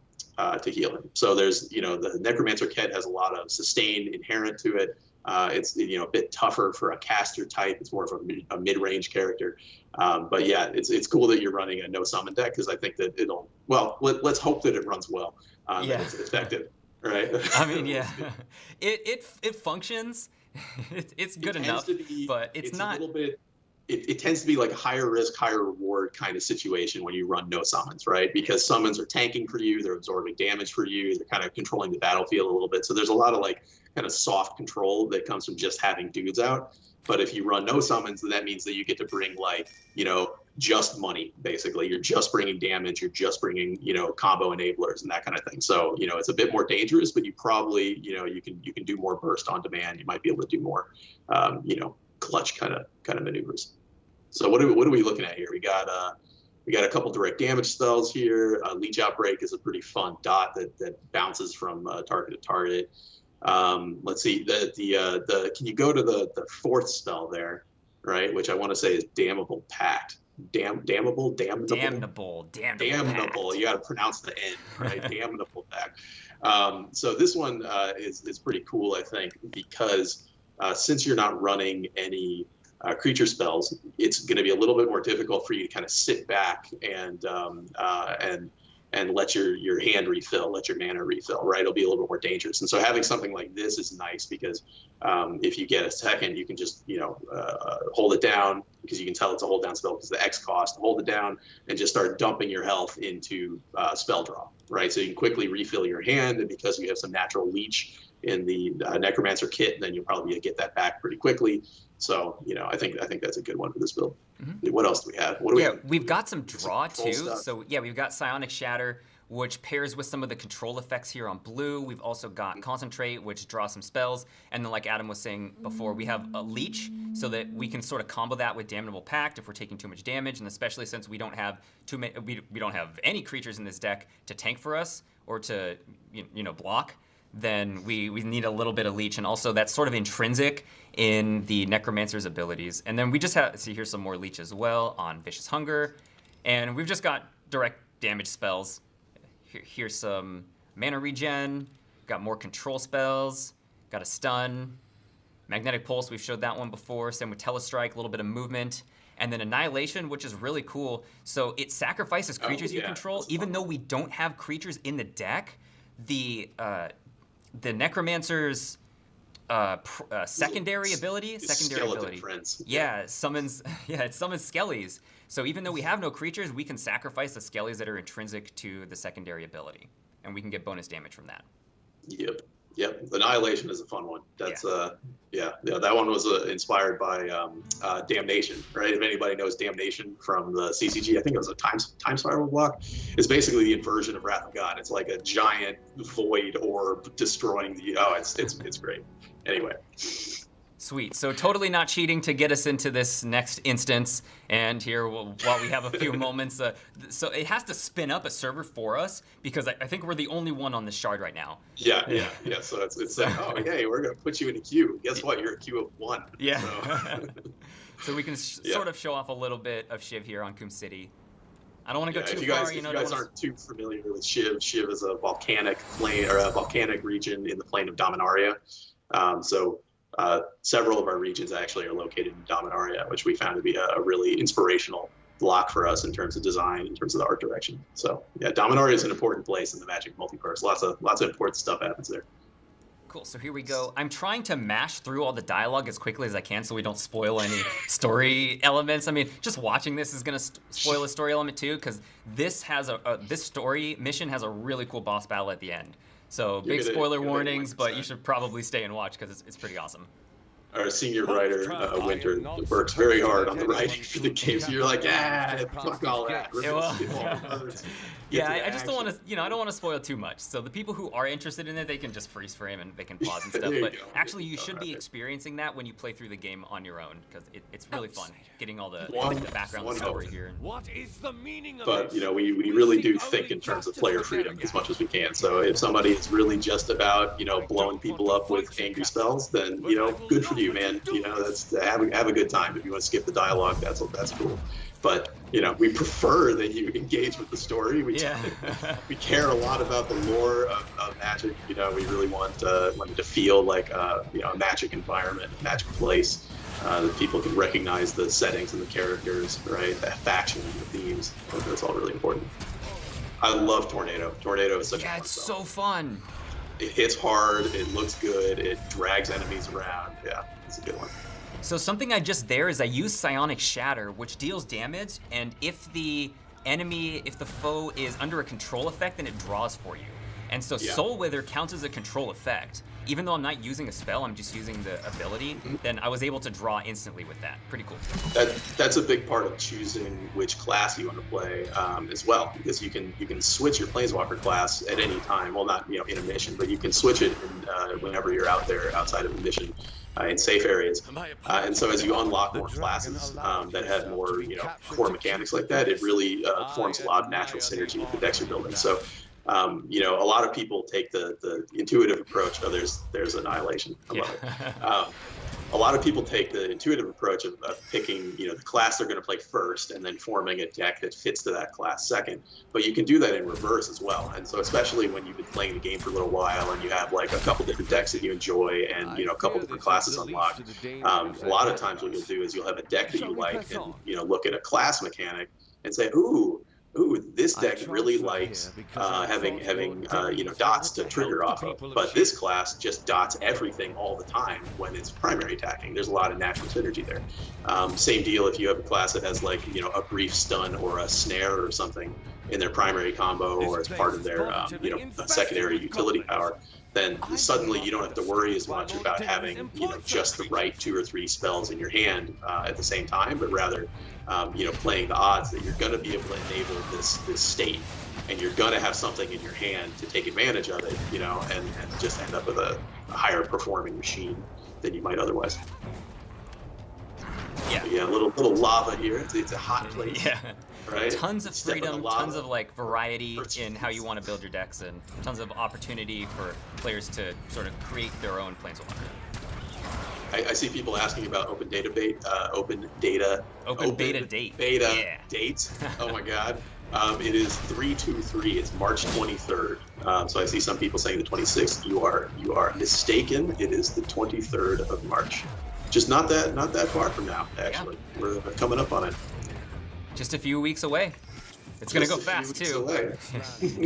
to heal him. So there's, the Necromancer kit has a lot of sustain inherent to it. It's a bit tougher for a caster type. It's more of a mid-range character. But yeah, it's cool that you're running a no summon deck, because I think that let's hope that it runs well. And it's effective, right? I mean, yeah, it functions. It's good enough, but it's not. A little bit. It tends to be like a higher risk, higher reward kind of situation when you run no summons, right? Because summons are tanking for you, they're absorbing damage for you, they're kind of controlling the battlefield a little bit. So there's a lot of kind of soft control that comes from just having dudes out. But if you run no summons, then that means that you get to bring just money, basically. You're just bringing damage, you're just bringing, combo enablers and that kind of thing. So, it's a bit more dangerous, but you probably, you can do more burst on demand. You might be able to do more, clutch kind of maneuvers. So what are we looking at here? We got a couple direct damage spells here. Leech Outbreak is a pretty fun dot that bounces from target to target. Let's see, can you go to the fourth spell there, right? Which I want to say is Damnable Pact. Damnable. Damnable. You got to pronounce the N, right? Damnable Pact. So this one is pretty cool, I think, because since you're not running any creature spells, it's going to be a little bit more difficult for you to kind of sit back and let your hand refill, let your mana refill, right? It'll be a little bit more dangerous. And so having something like this is nice, because if you get a second, you can just, hold it down, because you can tell it's a hold down spell because the X cost, hold it down and just start dumping your health into spell draw, right? So you can quickly refill your hand, and because you have some natural leech in the Necromancer kit, then you'll probably get that back pretty quickly. So, I think that's a good one for this build. Mm-hmm. What else do we have? We've got some draw too. Stuff. So yeah, we've got Psionic Shatter, which pairs with some of the control effects here on blue. We've also got Concentrate, which draws some spells. And then, like Adam was saying before, we have a Leech, so that we can sort of combo that with Damnable Pact if we're taking too much damage, and especially since we don't have we don't have any creatures in this deck to tank for us or to block. Then we need a little bit of Leech, and also that's sort of intrinsic in the Necromancer's abilities. And then we just have, see here's some more Leech as well on Vicious Hunger. And we've just got direct damage spells. Here's some mana regen, got more control spells, got a stun. Magnetic Pulse, we've showed that one before. Same with Telestrike, a little bit of movement. And then Annihilation, which is really cool. So it sacrifices creatures you control. Even though we don't have creatures in the deck, the Necromancer's secondary ability, friends. it summons skellies. So even though we have no creatures, we can sacrifice the skellies that are intrinsic to the secondary ability, and we can get bonus damage from that. Yep. Annihilation is a fun one. That's that one was inspired by Damnation, right? If anybody knows Damnation from the CCG, I think it was a time spiral block. It's basically the inversion of Wrath of God. It's like a giant void orb destroying it's great. Anyway. Sweet. So totally not cheating to get us into this next instance. And here, while we have a few moments, so it has to spin up a server for us, because I think we're the only one on this shard right now. Yeah. So it's like, hey, we're going to put you in a queue. Guess what? You're a queue of one. Yeah. So we can sort of show off a little bit of Shiv here on Coom City. I don't want to go too far. If you guys aren't too familiar with Shiv, Shiv is a volcanic plane, or a volcanic region in the plane of Dominaria. Several of our regions actually are located in Dominaria, which we found to be a really inspirational block for us in terms of design, in terms of the art direction. So yeah, Dominaria is an important place in the Magic Multiverse. Lots of important stuff happens there. Cool, so here we go. I'm trying to mash through all the dialogue as quickly as I can so we don't spoil any story elements. I mean, just watching this is gonna spoil a story element too, because this has this story mission has a really cool boss battle at the end. So big spoiler warnings, but you should probably stay and watch, because it's pretty awesome. our senior writer, Winter, works very hard on the writing for the game. So you're like, fuck all that. We're gonna skip all the words. Yeah, I just don't want to, I don't want to spoil too much. So the people who are interested in it, they can just freeze frame and they can pause and stuff. But actually, you should be experiencing that when you play through the game on your own, because it's really fun getting all the background story here. What is the meaning of But we really do think in terms of player freedom as much as we can. So if somebody is really just about blowing people up with angry spells, then good for you, man. That's have a good time. If you want to skip the dialogue, that's cool. But we prefer that you engage with the story. We care a lot about the lore of Magic. We really want it to feel like a Magic environment, a Magic place. That people can recognize the settings and the characters, right? The factions, the themes. That's all really important. I love Tornado. Tornado is such a fun it's spell. so fun. It hits hard. It looks good. It drags enemies around. Yeah, it's a good one. So something I just is I use Psionic Shatter, which deals damage, and if the foe is under a control effect, then it draws for you. And so Soul Wither counts as a control effect. Even though I'm not using a spell, I'm just using the ability, then I was able to draw instantly with that. Pretty cool. That's a big part of choosing which class you want to play as well, because you can switch your Planeswalker class at any time. Well, not in a mission, but you can switch it whenever you're out there outside of a mission. In safe areas, and so as you unlock more classes that have more core mechanics like that, it really forms a lot of natural synergy with the decks you're building. So a lot of people take the intuitive approach. Oh, there's Annihilation. I love it. A lot of people take the intuitive approach of picking the class they're going to play first and then forming a deck that fits to that class second. But you can do that in reverse as well. And so especially when you've been playing the game for a little while and you have like a couple different decks that you enjoy and a couple different classes unlocked, a lot of times what you'll do is you'll have a deck that you like and look at a class mechanic and say, ooh, this deck really likes having dots to trigger off of, but this class just dots everything all the time when it's primary attacking. There's a lot of natural synergy there. Same deal if you have a class that has like a brief stun or a snare or something in their primary combo or as part of their a secondary utility power. Then suddenly you don't have to worry as much about having just the right 2 or 3 spells in your hand at the same time, but rather playing the odds that you're going to be able to enable this state, and you're going to have something in your hand to take advantage of it, and just end up with a higher performing machine than you might otherwise. Yeah, a little lava here. It's a hot place. Yeah. Right? Tons of freedom, tons of like variety in how you want to build your decks, and tons of opportunity for players to sort of create their own Planeswalker. I see people asking about open beta date. Oh my God. It is 3/23. It's March 23rd. So I see some people saying the 26th. You are mistaken. It is the 23rd of March. Just not that far from now. Actually, we're coming up on it. Just a few weeks away. It's gonna go fast too.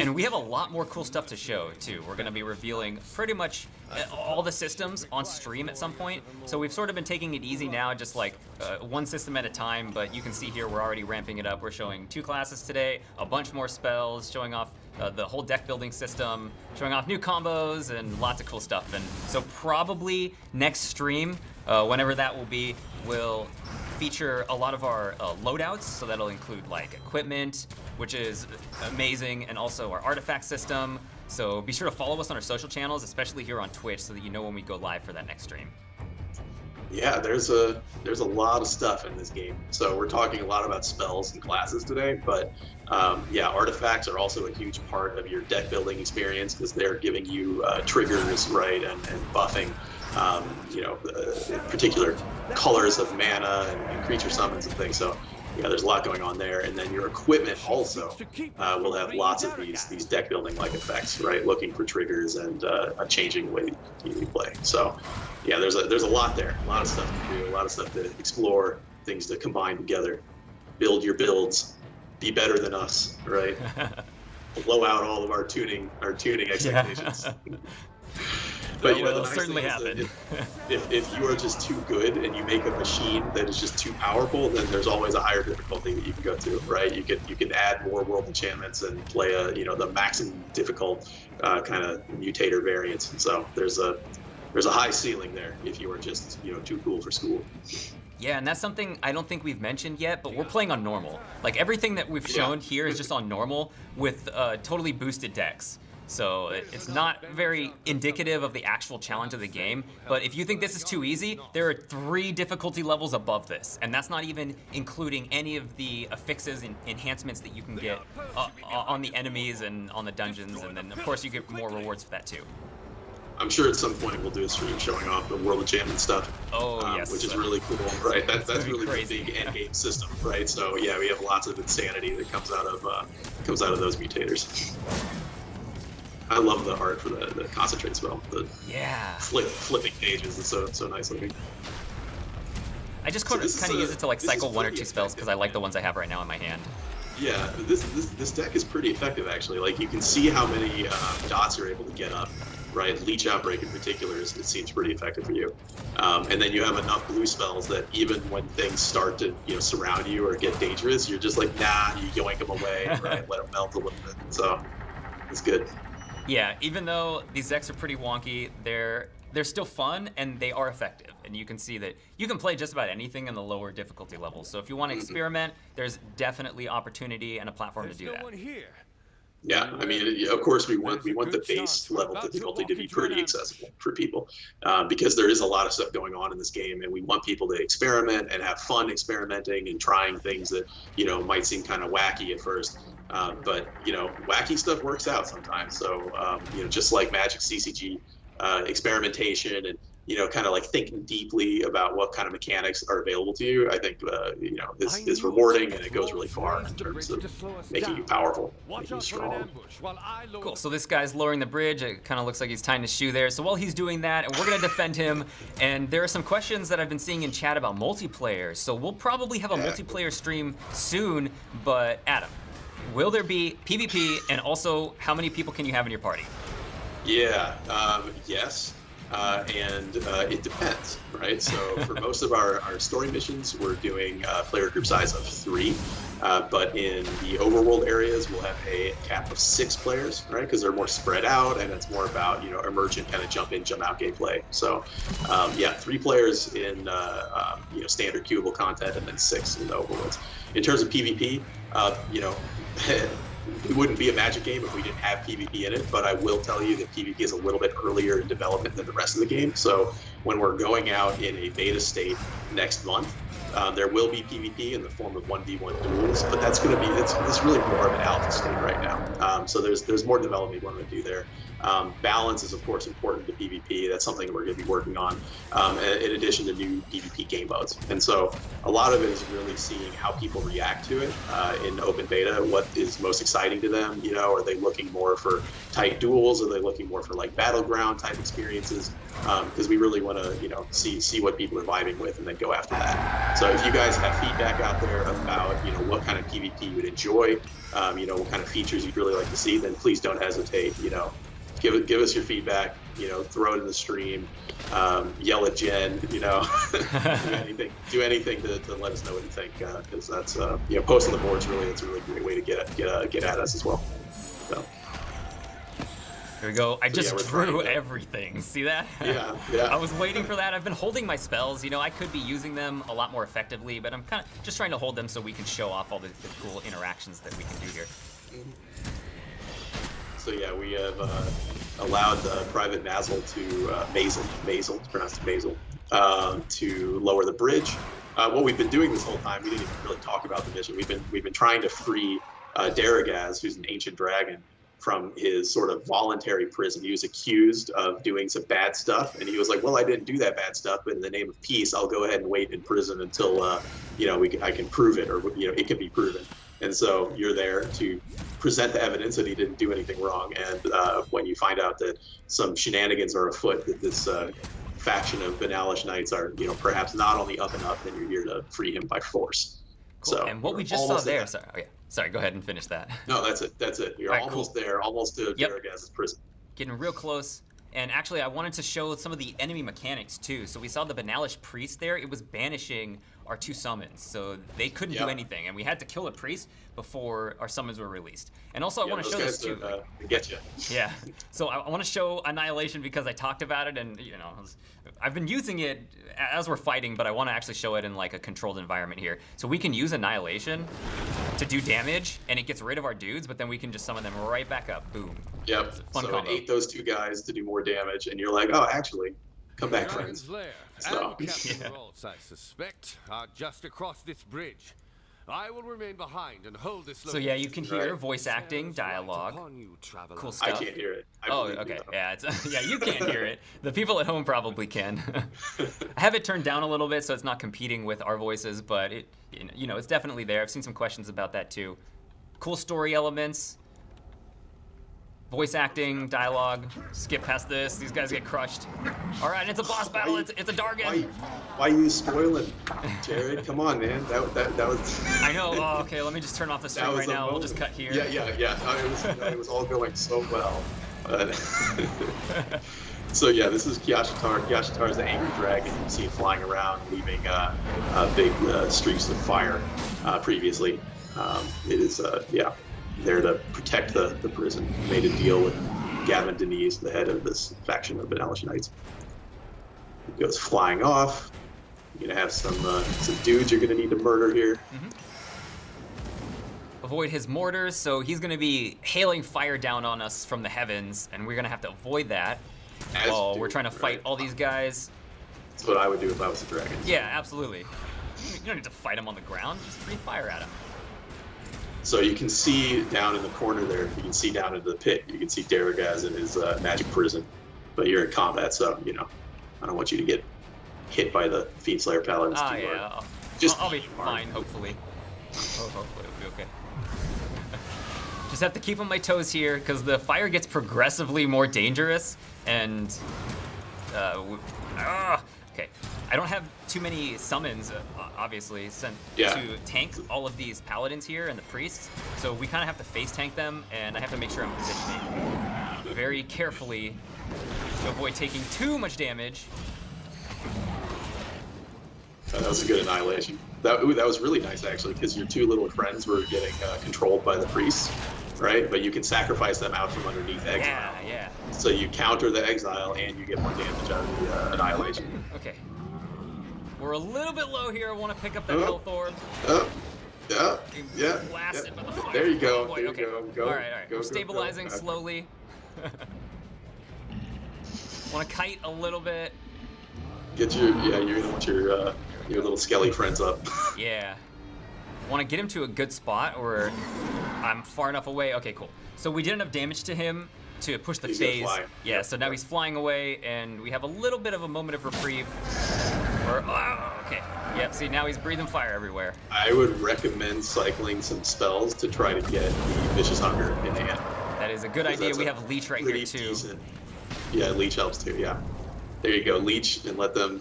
And we have a lot more cool stuff to show too. We're gonna be revealing pretty much all the systems on stream at some point. So we've sort of been taking it easy now, just like one system at a time, but you can see here we're already ramping it up. We're showing 2 classes today, a bunch more spells, showing off the whole deck building system, showing off new combos and lots of cool stuff. And so probably next stream, whenever that will be, will feature a lot of our loadouts, so that'll include like equipment, which is amazing, and also our artifact system. So be sure to follow us on our social channels, especially here on Twitch, so that you know when we go live for that next stream. Yeah, there's a lot of stuff in this game. So we're talking a lot about spells and classes today, but artifacts are also a huge part of your deck building experience because they're giving you triggers, right, and buffing particular colors of mana and creature summons and things. So yeah, there's a lot going on there. And then your equipment also will have lots of these deck building like effects, right? Looking for triggers and changing the way you play. So yeah, there's a lot there, a lot of stuff to do, a lot of stuff to explore, things to combine together, build your builds, be better than us, right? Blow out all of our tuning expectations. But that will certainly happen. If you are just too good and you make a machine that is just too powerful, then there's always a higher difficulty that you can go to, right? You can add more world enchantments and play the maximum difficult kind of mutator variants. And so there's there's a high ceiling there if you are just, you know, too cool for school. Yeah, and that's something I don't think we've mentioned yet, but we're playing on normal. Like, everything that we've shown here is just on normal with totally boosted decks. So it's not very indicative of the actual challenge of the game, but if you think this is too easy, there are 3 difficulty levels above this, and that's not even including any of the affixes and enhancements that you can get on the enemies and on the dungeons, and then of course you get more rewards for that too. I'm sure at some point we'll do a stream showing off the World of Jam and stuff. Oh, yes. Which is really cool, right? That's really crazy. the big end game system, right? So yeah, we have lots of insanity that comes out of those mutators. I love the art for the concentrate spell. The flipping pages is so nice looking. I just kind of use it to like cycle 1 or 2 spells because I like the ones I have right now in my hand. Yeah, this deck is pretty effective actually. Like you can see how many dots you're able to get up. Right, Leech Outbreak in particular it seems pretty effective for you, and then you have enough blue spells that even when things start to surround you or get dangerous, you're just like nah, you yoink them away, right? Let them melt a little bit. So it's good. Yeah, even though these decks are pretty wonky, they're still fun and they are effective. And you can see that you can play just about anything in the lower difficulty levels. So if you want to experiment, there's definitely opportunity and a platform to do that. Yeah, I mean, of course, we want the base level difficulty to be pretty accessible for people, because there is a lot of stuff going on in this game, and we want people to experiment and have fun experimenting and trying things that might seem kind of wacky at first, but wacky stuff works out sometimes. So just like Magic CCG, experimentation and kind of like thinking deeply about what kind of mechanics are available to you, I think, is rewarding, and it goes really far in terms of making you powerful, making you strong. Cool, so this guy's lowering the bridge. It kind of looks like he's tying his shoe there. So while he's doing that, and we're gonna defend him, and there are some questions that I've been seeing in chat about multiplayer. So we'll probably have a multiplayer stream soon, but Adam, will there be PvP, and also how many people can you have in your party? Yeah, yes. And it depends, right? So for most of our story missions, we're doing player group size of 3. But in the overworld areas, we'll have a cap of 6 players, right? Because they're more spread out, and it's more about emergent kind of jump in, jump out gameplay. So yeah, 3 players in standard queuable content, and then 6 in the overworlds. In terms of PvP, it wouldn't be a Magic game if we didn't have PvP in it, but I will tell you that PvP is a little bit earlier in development than the rest of the game. So when we're going out in a beta state next month, there will be PvP in the form of 1v1 duels, but that's going to be, it's really more of an alpha state right now. So there's more development we want to do there. Balance is of course important to PvP. That's something we're going to be working on, in addition to new PvP game modes. And so a lot of it is really seeing how people react to it in open beta. What is most exciting to them? Are they looking more for tight duels? Are they looking more for like battleground type experiences? Because we really want to see what people are vibing with, and then go after that. So if you guys have feedback out there about what kind of PvP you would enjoy, what kind of features you'd really like to see, then please don't hesitate. Give us your feedback. Throw it in the stream. Yell at Jen. do anything to let us know what you think. Because that's post on the boards it's a really great way to get at us as well. So. Here we go. I just drew everything. See that? Yeah. I was waiting for that. I've been holding my spells. I could be using them a lot more effectively, but I'm kind of just trying to hold them so we can show off all the cool interactions that we can do here. So yeah, we have allowed Private Mazel to Mazel, it's pronounced Mazel, to lower the bridge. What we've been doing this whole time, we didn't even really talk about the mission. We've been trying to free Daragaz, who's an ancient dragon, from his sort of voluntary prison. He was accused of doing some bad stuff, and he was like, well, I didn't do that bad stuff, but in the name of peace, I'll go ahead and wait in prison until I can prove it, or it can be proven. And so you're there to present the evidence that he didn't do anything wrong, and when you find out that some shenanigans are afoot, that this faction of Banalish Knights are perhaps not on the up and up, then you're here to free him by force. Cool. So and what we just saw there, sorry, go ahead and finish that. No, that's it. You're almost there, almost to Daragaz's prison. Getting real close. And actually, I wanted to show some of the enemy mechanics too. So we saw the Banalish Priest there. It was banishing our 2 summons, so they couldn't do anything, and we had to kill a priest before our summons were released. And also, I want to show this too. Get you. Yeah. So I want to show Annihilation because I talked about it, and I've been using it as we're fighting, but I want to actually show it in like a controlled environment here. So we can use Annihilation to do damage, and it gets rid of our dudes, but then we can just summon them right back up. Boom. Yep. So it ate those 2 guys to do more damage, and you're like, oh, actually, come back, friends. So, and Captain Rolls, I suspect, are just across this bridge. I will remain behind and hold this. So yeah, you can hear voice acting, dialogue, cool stuff. I can't hear it. Okay. Yeah, yeah, you can't hear it. The people at home probably can. I have it turned down a little bit so it's not competing with our voices, but it's definitely there. I've seen some questions about that too. Cool story elements. Voice acting, dialogue. Skip past this. These guys get crushed. All right, it's a boss battle. It's a Dargan. Why are you spoiling, Jared? Come on, man. That was. I know. Oh, okay. Let me just turn off the stream right now. We'll just cut here. Yeah. It was all going so well. So yeah, this is Kyashitar. Kyashitar is the angry dragon. You see it flying around, leaving big streaks of fire. Previously, it is there to protect the prison. Made a deal with Gavin Denise, the head of this faction of Benelish Knights. He goes flying off. You're gonna have some dudes you're gonna need to murder here. Avoid his mortars, so he's gonna be hailing fire down on us from the heavens, and we're gonna have to avoid that. We're trying to fight all these guys. That's what I would do if I was a dragon. Yeah, absolutely. You don't need to fight him on the ground, just breathe fire at him. So you can see down in the corner there, you can see down into the pit, you can see Daragaz in his magic prison. But you're in combat, so, I don't want you to get hit by the Fiend Slayer Paladins too hard. I'll be fine, hopefully. Hopefully it'll be okay. Just have to keep on my toes here, because the fire gets progressively more dangerous, and... okay. I don't have too many summons, obviously, to tank all of these paladins here and the priests, so we kind of have to face tank them, and I have to make sure I'm positioning very carefully to avoid taking too much damage. That was a good annihilation. That was really nice, actually, because your 2 little friends were getting controlled by the priests, right? But you can sacrifice them out from underneath exile. Yeah. So you counter the exile, and you get more damage out of the annihilation. Okay. We're a little bit low here. I want to pick up that health orb. Blast it with the fire. There you go. Oh, there you go. All right. We're stabilizing slowly. Want to kite a little bit. Get you're gonna want your little skelly friends up. Yeah. Want to get him to a good spot where I'm far enough away. Okay, cool. So we did enough damage to him to push the phase. Yeah, so now he's flying away, and we have a little bit of a moment of reprieve. Okay. Yep, see, now he's breathing fire everywhere. I would recommend cycling some spells to try to get the Vicious Hunger in hand. That is a good idea. We have Leech right here, too. Decent. Yeah, Leech helps, too, yeah. There you go, Leech, and let them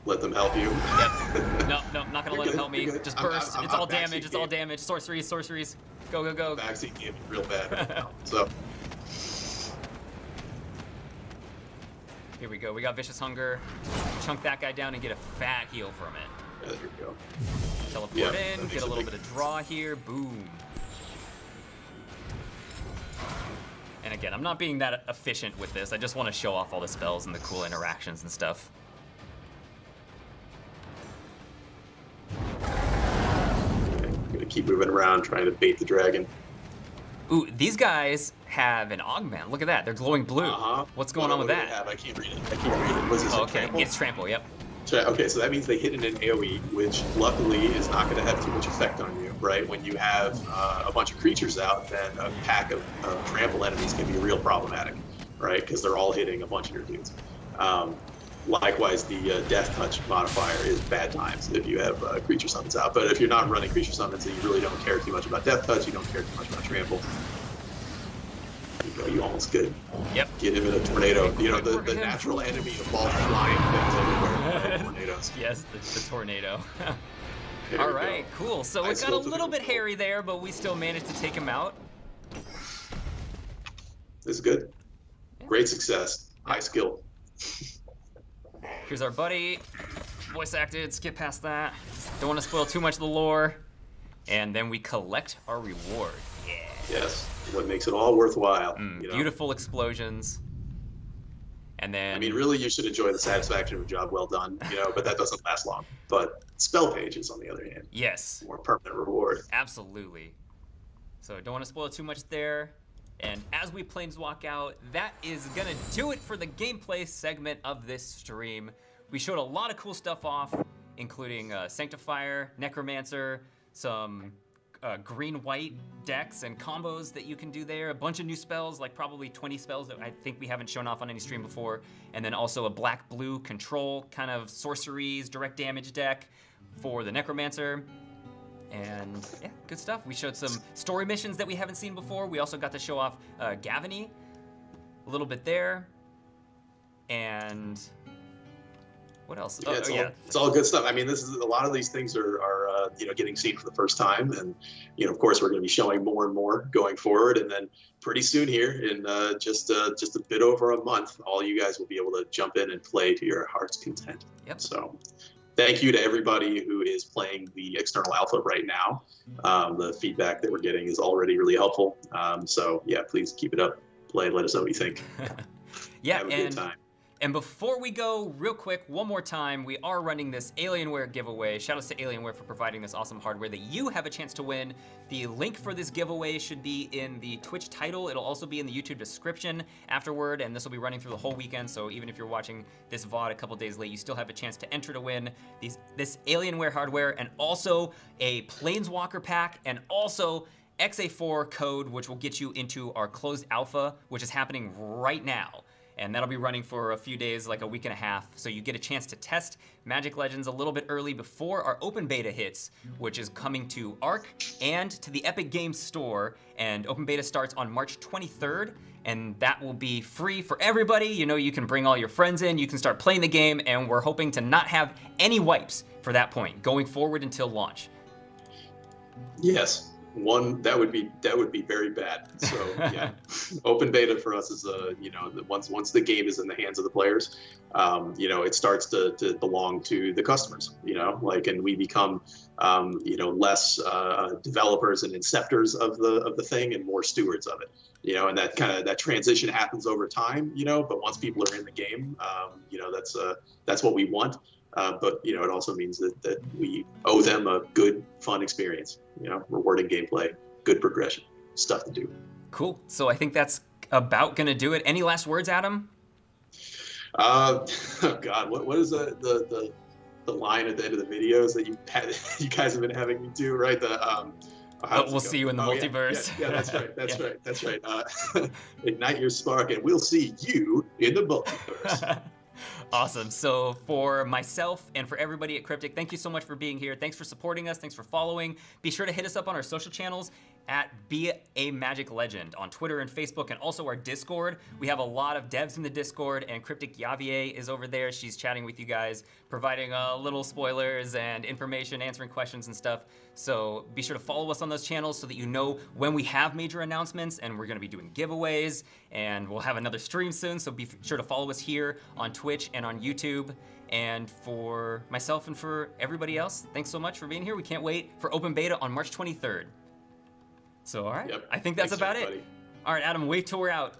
help you. Yep. No, not gonna let him help me. Just burst. It's all damage. It's all damage. Sorceries. Go. Backseat game is real bad right now. So. Here we go. We got Vicious Hunger. Chunk that guy down and get a fat heal from it. Yeah, there you go. Teleport in. Get a little bit of draw here. Boom. And again, I'm not being that efficient with this. I just want to show off all the spells and the cool interactions and stuff. Gonna keep moving around, trying to bait the dragon. Ooh, these guys have an augment. Look at that. They're glowing blue. What's going on with that? I can't read it. What's this? Okay, trample? it's trample, yep. Okay, so that means they hit it in AoE, which luckily is not going to have too much effect on you, right? When you have a bunch of creatures out, then a pack of trample enemies can be real problematic, right? Because they're all hitting a bunch of your dudes. Likewise, the Death Touch modifier is bad times if you have creature summons out. But if you're not running creature summons and you really don't care too much about Death Touch, you don't care too much about trample, you almost could get him in a tornado. You know, the natural enemy of all flying things everywhere. Tornadoes. Yes, the tornado. All right, cool. So it got a little bit hairy there, but we still managed to take him out. This is good. Great success. High skill. Here's our buddy. voice acted, skip past that. Don't want to spoil too much of the lore. And then we collect our reward. Yeah. Yes, what makes it all worthwhile. You know? Beautiful explosions. And then... I mean, really, you should enjoy the satisfaction of a job well done, you know, but that doesn't last long. But spell pages, on the other hand. Yes. More permanent reward. Absolutely. So don't want to spoil too much there. And as we planeswalk out, that is gonna do it for the gameplay segment of this stream. We showed a lot of cool stuff off, including Sanctifier, Necromancer, some green-white decks and combos that you can do there, a bunch of new spells, like probably 20 spells that I think we haven't shown off on any stream before, and then also a black-blue control kind of sorceries, direct damage deck for the Necromancer. And yeah, good stuff. We showed some story missions that we haven't seen before. We also got to show off Gavany a little bit there. And what else? Yeah, it's all good stuff. I mean, this is a lot of these things are you know, getting seen for the first time, and you know, of course, we're going to be showing more and more going forward. And then pretty soon here, in just a bit over a month, all you guys will be able to jump in and play to your heart's content. Yep. So, thank you to everybody who is playing the external alpha right now. The feedback that we're getting is already really helpful. So yeah, please keep it up. Play. Let us know what you think. Yeah, have a good time. And before we go, real quick, one more time, we are running this Alienware giveaway. Shout outs to Alienware for providing this awesome hardware that you have a chance to win. The link for this giveaway should be in the Twitch title. It'll also be in the YouTube description afterward, and this will be running through the whole weekend, so even if you're watching this VOD a couple days late, you still have a chance to enter to win this Alienware hardware, and also a Planeswalker pack, and also XA4 code, which will get you into our closed alpha, which is happening right now. And that'll be running for a few days, like a week and a half. So you get a chance to test Magic Legends a little bit early before our open beta hits, which is coming to Arc and to the Epic Games Store. And open beta starts on March 23rd, and that will be free for everybody. You know, you can bring all your friends in, you can start playing the game, and we're hoping to not have any wipes for that point, going forward until launch. Yes. That would be very bad. So yeah, open beta for us is you know, once the game is in the hands of the players, you know, it starts to belong to the customers. You know, like, and we become you know, less developers and inceptors of the thing and more stewards of it. You know, and that transition happens over time. You know, but once people are in the game, you know, that's what we want. But you know, it also means that we owe them a good, fun experience. You know, rewarding gameplay, good progression, stuff to do. Cool. So I think that's about gonna do it. Any last words, Adam? Oh God, what is the line at the end of the videos that you guys have been having me do? Right, we'll see you in the multiverse. Yeah, that's right. That's right. Ignite your spark, and we'll see you in the multiverse. Awesome. So for myself and for everybody at Cryptic, thank you so much for being here. Thanks for supporting us. Thanks for following. Be sure to hit us up on our social channels at Be a Magic Legend on Twitter and Facebook, and also our Discord. We have a lot of devs in the Discord, and Cryptic Yavier is over there. She's chatting with you guys, providing little spoilers and information, answering questions and stuff. So be sure to follow us on those channels so that you know when we have major announcements, and we're gonna be doing giveaways, and we'll have another stream soon, so be sure to follow us here on Twitch and on YouTube. And for myself and for everybody else, thanks so much for being here. We can't wait for open beta on March 23rd. So, all right, Yep. I think that's Thanks, about everybody. it. All right, Adam, wait till we're out.